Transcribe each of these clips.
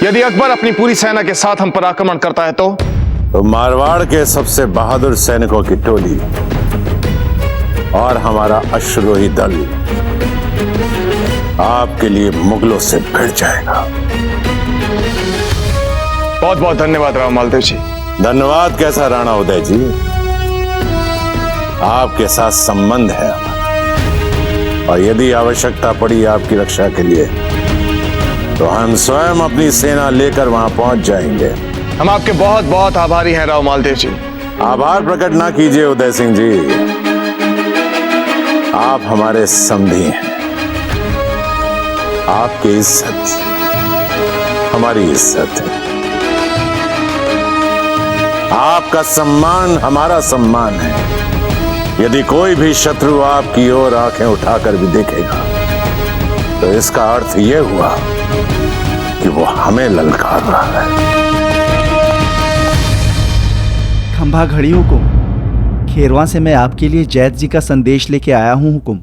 यदि अकबर अपनी पूरी सेना के साथ हम पर आक्रमण करता है तो मारवाड़ के सबसे बहादुर सैनिकों की टोली और हमारा अश्वरोही दल आपके लिए मुगलों से भिड़ जाएगा। बहुत बहुत धन्यवाद राव मालदेव जी। धन्यवाद कैसा राणा उदय जी, आपके साथ संबंध है और यदि आवश्यकता पड़ी आपकी रक्षा के लिए तो हम स्वयं अपनी सेना लेकर वहां पहुंच जाएंगे। हम आपके बहुत बहुत आभारी हैं राव मालदेव जी। आभार प्रकट ना कीजिए उदय सिंह जी, आप हमारे समधी हैं। आपकी इज्जत हमारी इज्जत है, आपका सम्मान हमारा सम्मान है। यदि कोई भी शत्रु आपकी ओर आंखें उठाकर भी देखेगा तो इसका अर्थ यह हुआ कि वो हमें ललकार रहा है। खंभा घड़ियों को खेरवा से मैं आपके लिए जैत जी का संदेश लेके आया हूं हुकुम।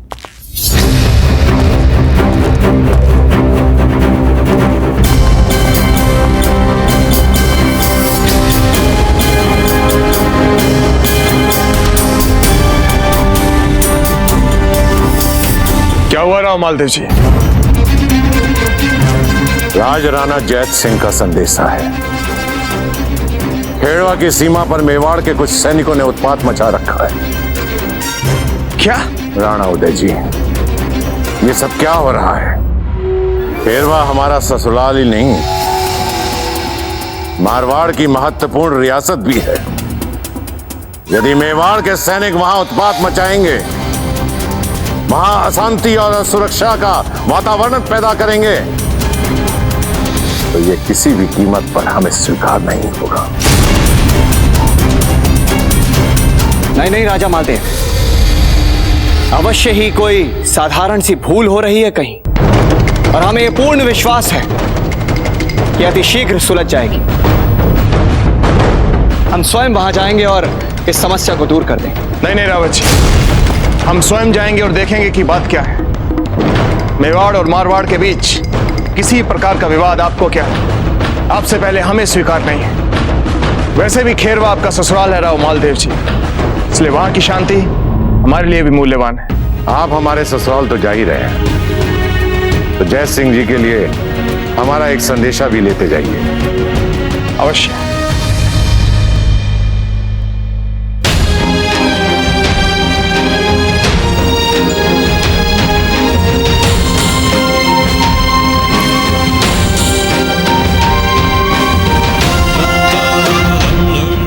क्या हुआ राव मालदेव जी? राज राणा जैत सिंह का संदेशा है। खेड़वा की सीमा पर मेवाड़ के कुछ सैनिकों ने उत्पात मचा रखा है। क्या? राणा उदय जी, ये सब क्या हो रहा है? खेड़वा हमारा ससुराल ही नहीं, मारवाड़ की महत्वपूर्ण रियासत भी है। यदि मेवाड़ के सैनिक वहां उत्पात मचाएंगे, वहां अशांति और असुरक्षा का वातावरण पैदा करेंगे, तो ये किसी भी कीमत पर हमें स्वीकार नहीं होगा। नहीं राजा मालदेव, अवश्य ही कोई साधारण सी भूल हो रही है कहीं, और हमें यह पूर्ण विश्वास है कि अति शीघ्र सुलझ जाएगी। हम स्वयं वहां जाएंगे और इस समस्या को दूर कर देंगे। नहीं रावत जी, हम स्वयं जाएंगे और देखेंगे कि बात क्या है। मेवाड़ और मारवाड़ के बीच किसी प्रकार का विवाद आपको क्या, आपसे पहले हमें स्वीकार नहीं है। वैसे भी खेरवा आपका ससुराल है राव मालदेव जी, इसलिए वहां की शांति हमारे लिए भी मूल्यवान है। आप हमारे ससुराल तो जा ही रहे हैं, तो जैत सिंह जी के लिए हमारा एक संदेशा भी लेते जाइए। अवश्य।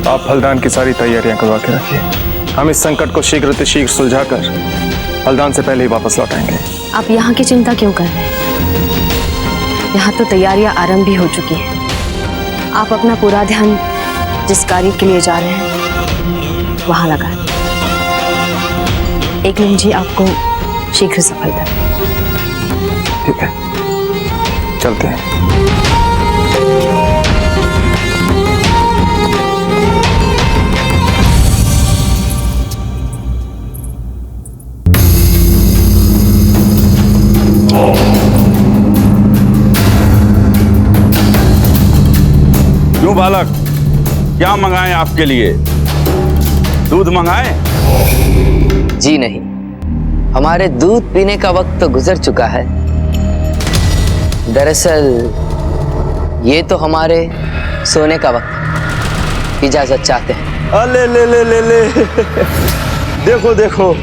आप फलदान की सारी तैयारियां करवा के रखिए। हम इस संकट को शीघ्र से शीघ्र सुलझाकर फलदान से पहले ही वापस लौट आएंगे। आप यहाँ की चिंता क्यों कर रहे हैं? यहाँ तो तैयारियां आरंभ भी हो चुकी हैं। आप अपना पूरा ध्यान जिस कार्य के लिए जा रहे हैं वहां लगाएं। एकलिंग जी आपको शीघ्र सफलता। ठीक है, चलते हैं। क्यों बालक, क्या मंगाएं आपके लिए? दूध मंगाएं? जी नहीं, हमारे दूध पीने का वक्त तो गुजर चुका है। दरअसल ये तो हमारे सोने का वक्त। इजाजत चाहते हैं। अले ले ले ले ले देखो देखो,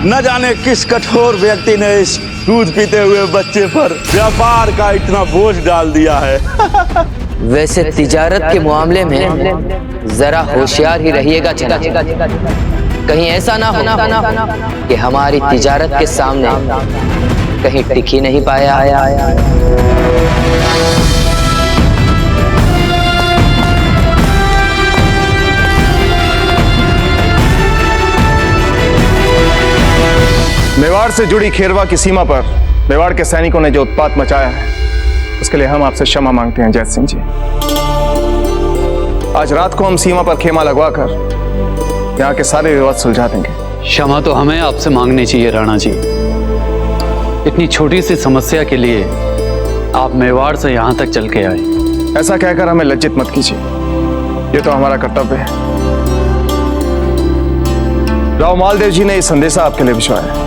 न जाने किस कठोर व्यक्ति ने इस दूध पीते हुए बच्चे पर व्यापार का इतना बोझ डाल दिया है। वैसे तिजारत के मामले में जरा होशियार ही रहिएगा चला। कहीं ऐसा ना हो कि हमारी तिजारत के सामने कहीं टिक ही नहीं पाया। मेवाड़ से जुड़ी खेरवा की सीमा पर मेवाड़ के सैनिकों ने जो उत्पात मचाया है, उसके लिए हम आपसे क्षमा मांगते हैं जैत सिंह जी। आज रात को हम सीमा पर खेमा लगवाकर यहाँ के सारे विवाद सुलझा देंगे। क्षमा तो हमें आपसे मांगनी चाहिए राणा जी। इतनी छोटी सी समस्या के लिए आप मेवाड़ से यहाँ तक चल के आए। ऐसा कहकर हमें लज्जित मत कीजिए, ये तो हमारा कर्तव्य है। राव मालदेव जी ने ये संदेशा आपके लिए भिजवाया।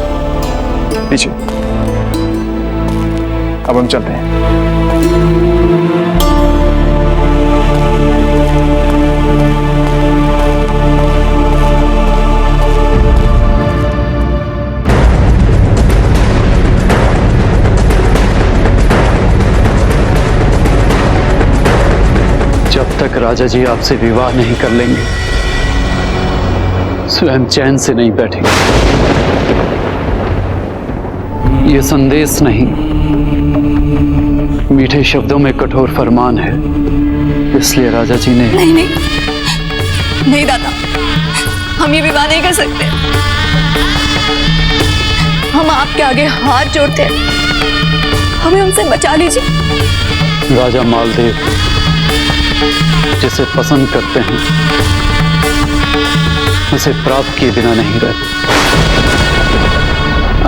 लीजिए, अब हम चलते हैं। जब तक राजा जी आपसे विवाह नहीं कर लेंगे, स्वयं चैन से नहीं बैठेंगे। ये संदेश नहीं, मीठे शब्दों में कठोर फरमान है। इसलिए राजा जी ने नहीं नहीं नहीं दादा, हम ये विवाह नहीं कर सकते। हम आपके आगे हाथ जोड़ते हैं, हमें उनसे बचा लीजिए। राजा मालदेव जिसे पसंद करते हैं उसे प्राप्त किए बिना नहीं रहते।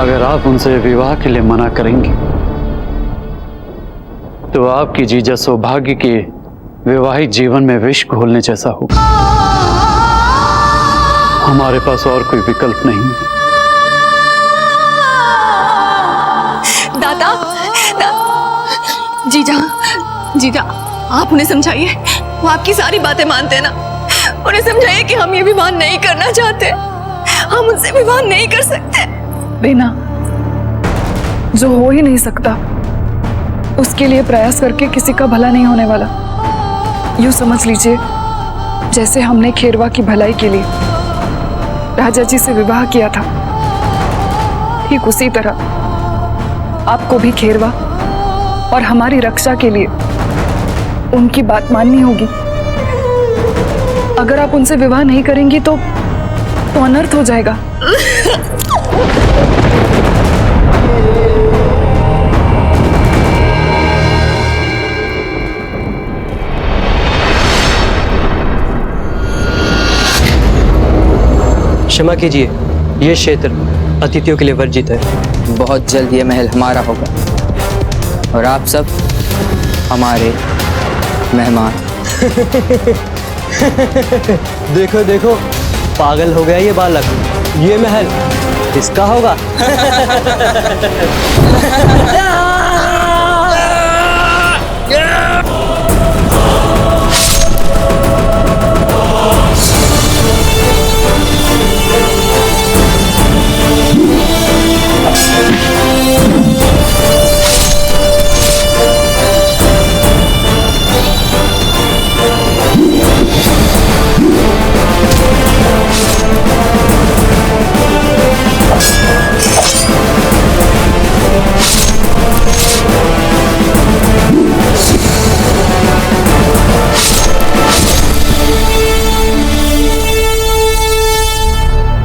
अगर आप उनसे विवाह के लिए मना करेंगी तो आपकी जीजा सौभाग्य के वैवाहिक जीवन में विष घोलने जैसा होगा। हमारे पास और कोई विकल्प नहीं है। दादा, जीजा जीजा, आप उन्हें समझाइए, वो आपकी सारी बातें मानते हैं ना। उन्हें समझाइए कि हम ये विवाह नहीं करना चाहते, हम उनसे विवाह नहीं कर सकते। बेना, जो हो ही नहीं सकता उसके लिए प्रयास करके किसी का भला नहीं होने वाला। यूं समझ लीजिए, जैसे हमने खेरवा की भलाई के लिए राजा जी से विवाह किया था, ठीक उसी तरह आपको भी खेरवा और हमारी रक्षा के लिए उनकी बात माननी होगी। अगर आप उनसे विवाह नहीं करेंगी तो अनर्थ हो जाएगा। क्षमा कीजिए, यह क्षेत्र अतिथियों के लिए वर्जित है। बहुत जल्द ये महल हमारा होगा और आप सब हमारे मेहमान। देखो देखो, पागल हो गया ये बालक। ये महल किसका होगा?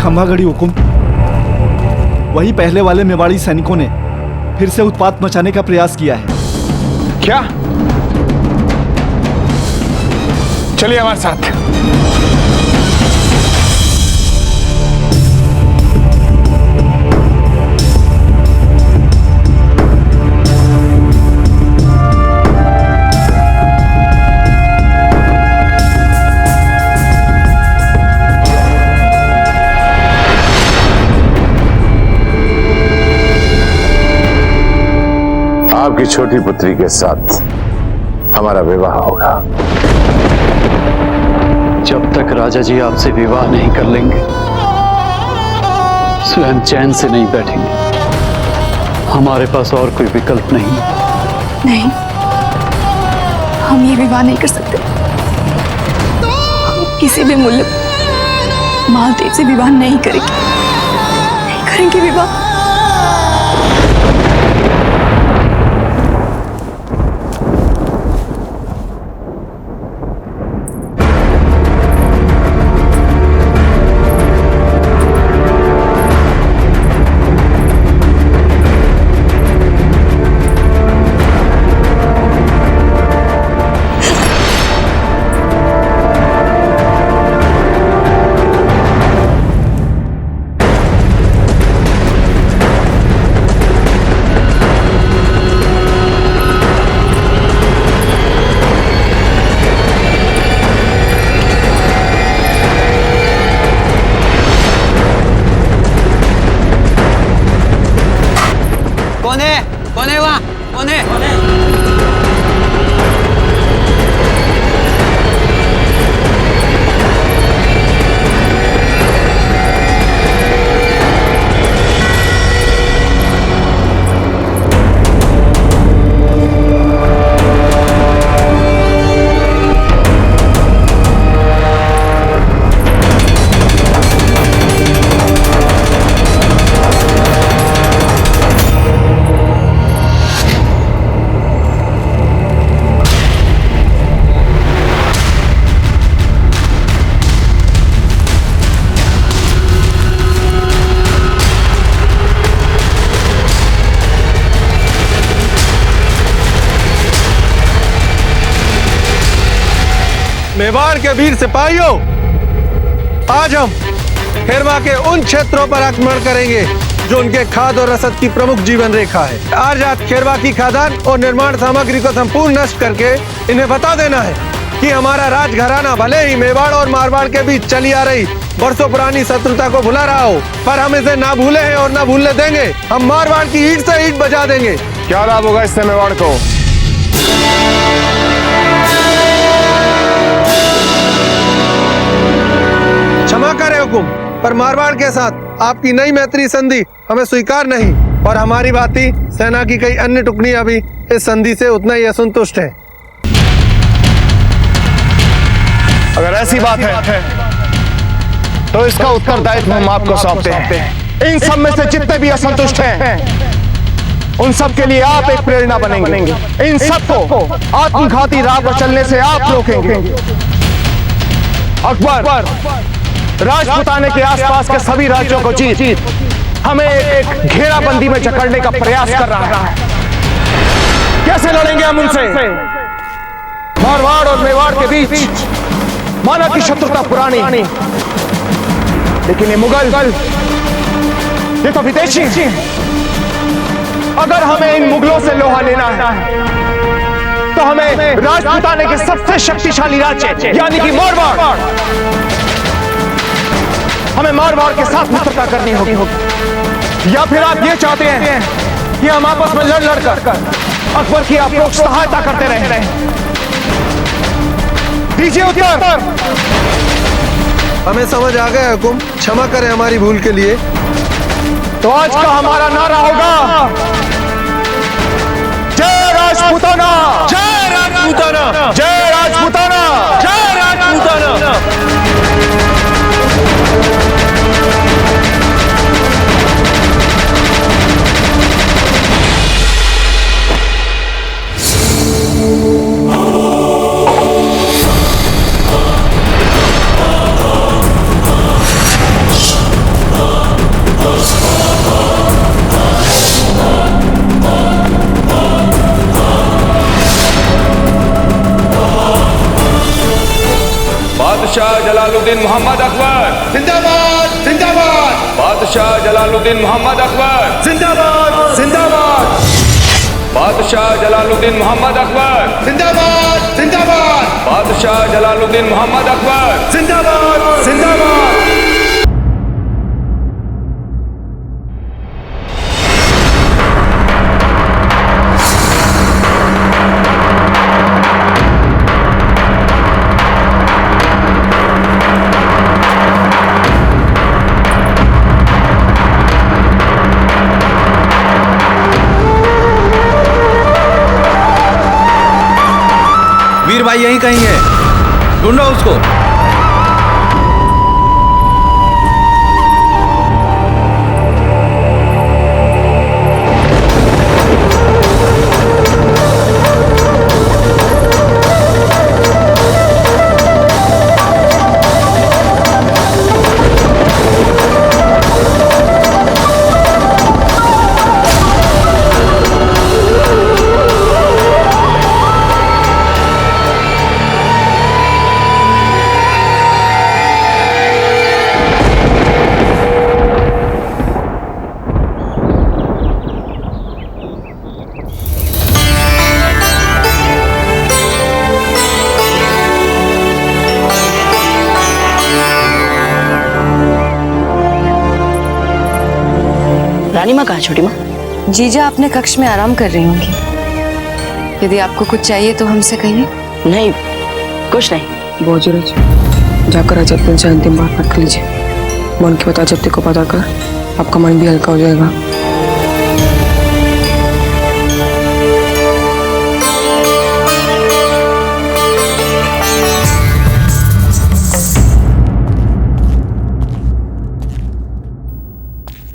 खंभागढ़ी हुकुम, वही पहले वाले मेवाड़ी सैनिकों ने फिर से उत्पात मचाने का प्रयास किया है। क्या? चलिए हमारे साथ। आपकी छोटी पुत्री के साथ हमारा विवाह होगा। जब तक राजा जी आपसे विवाह नहीं कर लेंगे, स्वयं चैन से नहीं बैठेंगे। हमारे पास और कोई विकल्प नहीं। नहीं, हम ये विवाह नहीं कर सकते। हम किसी भी मूल्य पर मालदेव से विवाह नहीं करेंगे, नहीं करेंगे विवाह। मेवाड़ के वीर सिपाहियों, आज हम खेरवा के उन क्षेत्रों पर आक्रमण करेंगे जो उनके खाद और रसद की प्रमुख जीवन रेखा है। आज रात खेरवा की खादान और निर्माण सामग्री को संपूर्ण नष्ट करके इन्हें बता देना है कि हमारा राजघराना भले ही मेवाड़ और मारवाड़ के बीच चली आ रही वर्षों पुरानी शत्रुता को भुला रहा हो, पर हम इसे ना भूले हैं और ना भूलने देंगे। हम मारवाड़ की ईंट से ईंट बजा देंगे। क्या लाभ होगा इससे मेवाड़ को? क्षमा करें हुकुम, पर मारवाड़ के साथ आपकी नई मैत्री संधि हमें स्वीकार नहीं और हमारी भांति सेना की कई अन्य टुकड़ियां भी इस संधि से उतना ही असंतुष्ट है। अगर ऐसी बात है तो इसका उत्तरदायित्व हम आपको सौंपते हैं। इन सब में से जितने भी असंतुष्ट हैं उन सब के लिए आप एक प्रेरणा बनेंगे। इन सबको आत्मघाती राह पर चलने से आप रोकेंगे। अकबर राजपुताने के आसपास के सभी राज्यों को जीत हमें एक घेराबंदी में जकड़ने का प्रयास कर रहा है। कैसे लड़ेंगे हम उनसे? मारवाड़ और मेवाड़ के बीच माना की शत्रुता पुरानी, लेकिन ये मुगल, ये तो विदेशी। अगर हमें इन मुगलों से लोहा लेना है तो हमें राजपुताने के सबसे शक्तिशाली राज्य यानी कि मारवाड़, हमें मारवाड़ के साथ मित्रता करनी होगी। या फिर आप ये चाहते हैं कि हम आपस में लड़ कर अकबर की अप्रोक्ष सहायता करते रहें? दीजिए उत्तर। हमें समझ आ गया हुकुम, क्षमा करें हमारी भूल के लिए। तो आज का हमारा नारा होगा जय राजपूताना, जय राजपूताना, जय राजपूताना, जय राजपूताना। बादशाह जलालुद्दीन मोहम्मद अकबर जिंदाबाद, जिंदाबाद। बादशाह जलालुद्दीन मोहम्मद अकबर जिंदाबाद, जिंदाबाद। बादशाह जलालुद्दीन मोहम्मद अकबर जिंदाबाद, जिंदाबाद। बादशाह जलालुद्दीन मोहम्मद अकबर जिंदाबाद, जिंदाबाद। वीर भाई यहीं कहीं है, ढूंढो उसको। रानी माँ कहाँ? छोटी माँ जीजा अपने कक्ष में आराम कर रही होंगी। यदि आपको कुछ चाहिए तो हमसे कहिए। नहीं, कुछ नहीं। बहुत जरूरत है, जाकर अजब से अंतिम बात मत कर लीजिए। मन की बता अजब को पता कर, आपका मन भी हल्का हो जाएगा।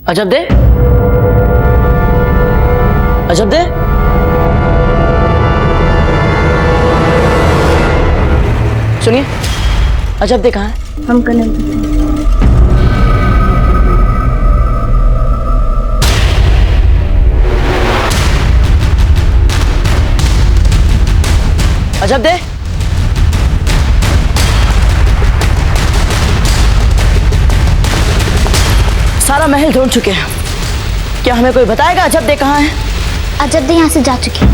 अजब दे, अजब दे, सुनिए, अजब दे कहाँ है? हम कने अजब दे, सारा महल ढूंढ चुके हैं। क्या हमें कोई बताएगा अजबदे कहाँ है? अजबदे यहाँ से जा चुकी है।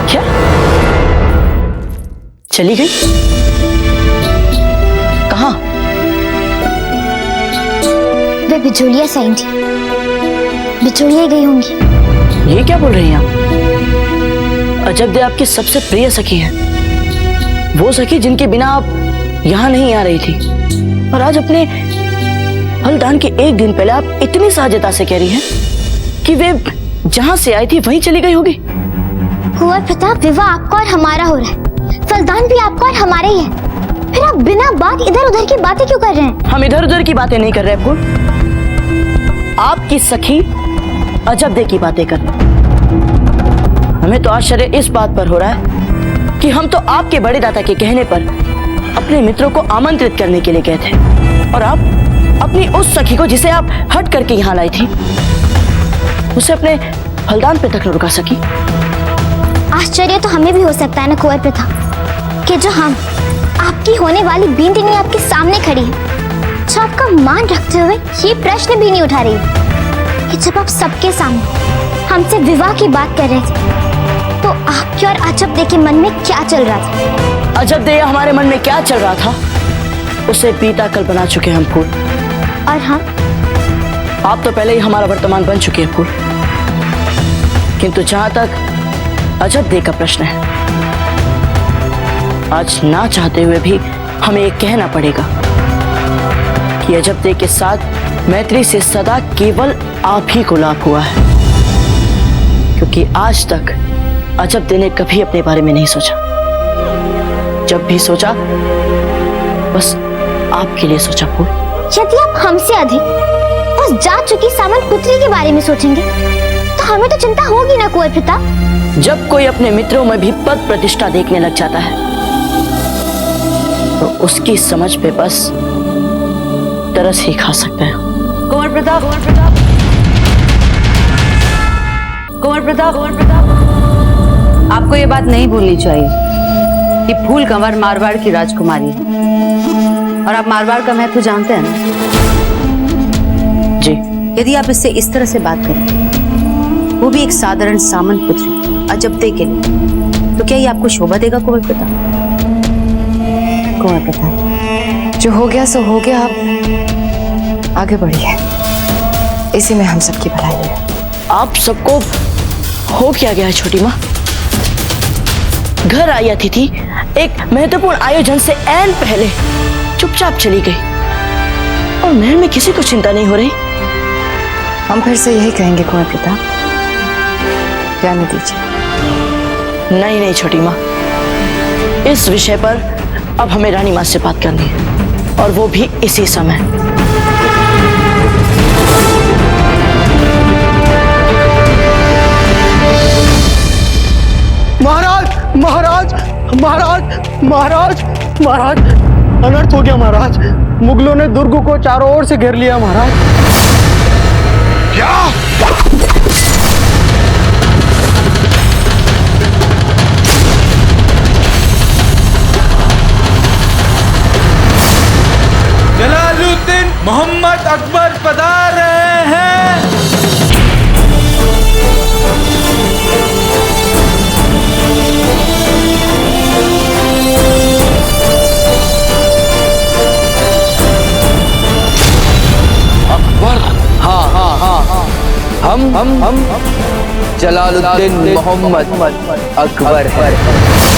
क्या? चली गई? कहाँ? वे बिचौलिया से आई थी, बिचौलिया गई होंगी। ये क्या बोल रही हैं आप? अजबदे आपकी सबसे प्रिय सखी है, वो सखी जिनके बिना आप यहाँ नहीं आ रही थी, और आज अपने फलदान के एक दिन पहले आप इतनी सहजता से कह रही हैं कि वे जहाँ से आई थी वहीं चली गई होगी। कुंवर प्रताप, विवाह आपका और हमारा हो रहा है, फलदान भी आपका और हमारा ही है, फिर आप बिना बात इधर उधर की बातें क्यों कर रहे हैं? हम इधर उधर की बातें नहीं कर रहे फूल, आपकी सखी अजबदे की बातें कर रहे हैं। हमें तो आश्चर्य इस बात पर हो रहा है कि हम तो आपके बड़े दादा के कहने पर अपने मित्रों को आमंत्रित करने के लिए गए थे, और आप अपनी उस सखी को जिसे आप हट करके यहाँ लाई थी, उसे अपने फलदान पे तक न रुका सकी। आश्चर्य तो हमें भी हो सकता है ना कुंवर प्रताप, कि जो हम आपकी होने वाली बींदनी आपके सामने खड़ी है, जो आपका मान रखते हुए ये प्रश्न भी नहीं उठा रही कि जब आप सबके सामने हमसे विवाह की बात कर रहे थे तो आपके और अजबदे के मन में क्या चल रहा था? अजबदे हमारे मन में क्या चल रहा था उसे बीता कल बना चुके हम फूल, और हम? आप तो पहले ही हमारा वर्तमान बन चुके हैं फूल। किंतु जहां तक अजबदे का प्रश्न है, आज ना चाहते हुए भी हमें ये कहना पड़ेगा कि अजबदे के साथ मैत्री से सदा केवल आप ही को लाभ हुआ है, क्योंकि आज तक अजबदे ने कभी अपने बारे में नहीं सोचा। जब भी सोचा बस आपके लिए सोचा फूल। यदि आप हमसे अधिक उस जा चुकी सामंत पुत्री के बारे में सोचेंगे तो हमें तो चिंता होगी ना कुंवर प्रताप। जब कोई अपने मित्रों में भी पद प्रतिष्ठा देखने लग जाता है तो उसकी समझ पे बस तरस ही खा सकता है। कुंवर प्रताप, कुंवर प्रताप, आपको ये बात नहीं भूलनी चाहिए कि फूल कंवर मारवाड़ की राजकुमारी है, और आप मारवाड़ का महत्व जानते हैं ना? जी। यदि आप इससे इस तरह से बात करें, वो भी एक साधारण सामंत पुत्री अजबदे के लिए, तो क्या ये आपको शोभा देगा कुंवर प्रताप? कुंवर प्रताप, जो हो गया सो हो गया, आप आगे बढ़िए, इसी में हम सबकी भलाई है। आप सबको हो क्या गया है छोटी माँ? घर आई अतिथि एक महत्वपूर्ण आयोजन से ऐन पहले चुपचाप चली गई, और महल में किसी को चिंता नहीं हो रही। हम फिर से यही कहेंगे कुंवर प्रताप, जाने दीजिए। नहीं नहीं छोटी माँ, इस विषय पर अब हमें रानी माँ से बात करनी है, और वो भी इसी समय। महाराज, महाराज, महाराज, महाराज, महाराज, अनर्थ हो गया महाराज। मुगलों ने दुर्ग को चारों ओर से घेर लिया महाराज। क्या? जलालुद्दीन मोहम्मद अकबर पधार रहे हैं। हम जलालुद्दीन मोहम्मद अकबर है।